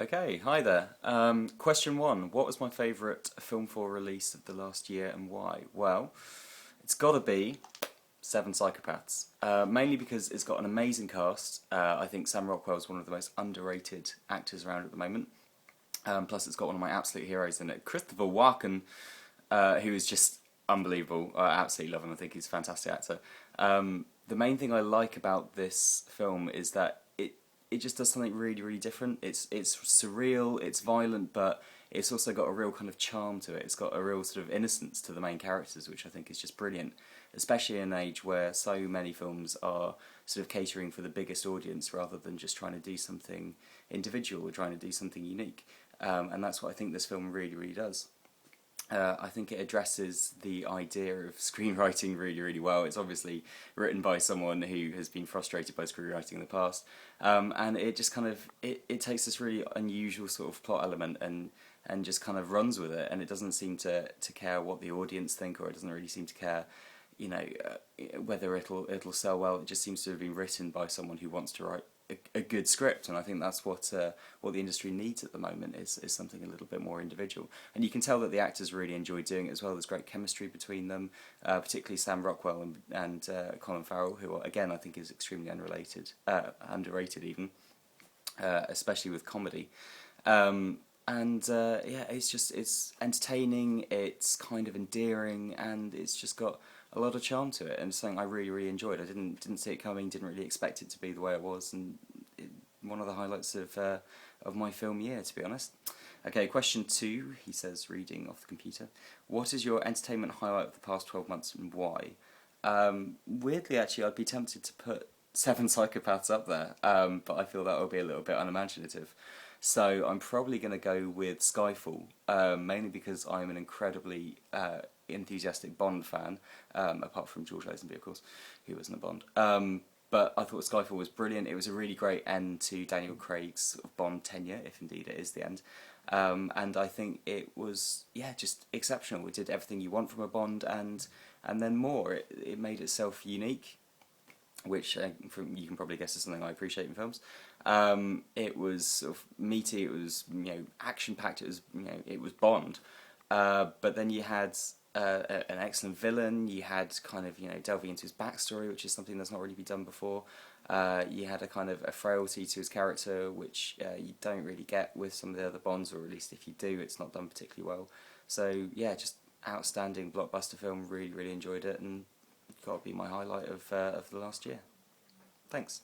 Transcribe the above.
Okay, hi there. Question one. What was my favourite Film4 release of the last year and why? Well, it's got to be Seven Psychopaths. Mainly because it's got an amazing cast. I think Sam Rockwell is one of the most underrated actors around at the moment. Plus it's got one of my absolute heroes in it, Christopher Walken, who is just unbelievable. I absolutely love him. I think he's a fantastic actor. The main thing I like about this film is that it just does something really, really different. It's surreal, it's violent, but it's also got a real kind of charm to it. It's got a real sort of innocence to the main characters, which I think is just brilliant, especially in an age where so many films are sort of catering for the biggest audience rather than just trying to do something individual or trying to do something unique. And that's what I think this film really, really does. I think it addresses the idea of screenwriting really, really well. It's obviously written by someone who has been frustrated by screenwriting in the past, and it just kind of it takes this really unusual sort of plot element and just kind of runs with it, and it doesn't seem to care what the audience think, or it doesn't really seem to care, you know, whether it'll sell well. It just seems to have been written by someone who wants to write a good script, and I think that's what the industry needs at the moment is something a little bit more individual. And you can tell that the actors really enjoy doing it as well. There's great chemistry between them, particularly Sam Rockwell and Colin Farrell, who again I think is extremely underrated even, especially with comedy. Yeah, it's entertaining, it's kind of endearing, and it's just got a lot of charm to it, and something I really, really enjoyed. I didn't see it coming, didn't really expect it to be the way it was, and one of the highlights of my film year, to be honest. Okay, question two, he says, reading off the computer. What is your entertainment highlight of the past 12 months and why? Weirdly, actually, I'd be tempted to put Seven Psychopaths up there, but I feel that would be a little bit unimaginative. So I'm probably going to go with Skyfall, mainly because I'm an incredibly enthusiastic Bond fan, apart from George Lazenby, of course, who wasn't a Bond. But I thought Skyfall was brilliant. It was a really great end to Daniel Craig's sort of Bond tenure, if indeed it is the end. And I think it was, yeah, just exceptional. It did everything you want from a Bond, and then more. It made itself unique, which you can probably guess is something I appreciate in films. It was sort of meaty. It was action packed. It was Bond, but then you had an excellent villain. You had kind of delving into his backstory, which is something that's not really been done before. You had a kind of a frailty to his character, which you don't really get with some of the other Bonds, or at least if you do, it's not done particularly well. So yeah, just outstanding blockbuster film. Really, really enjoyed it, and got to be my highlight of the last year. Thanks.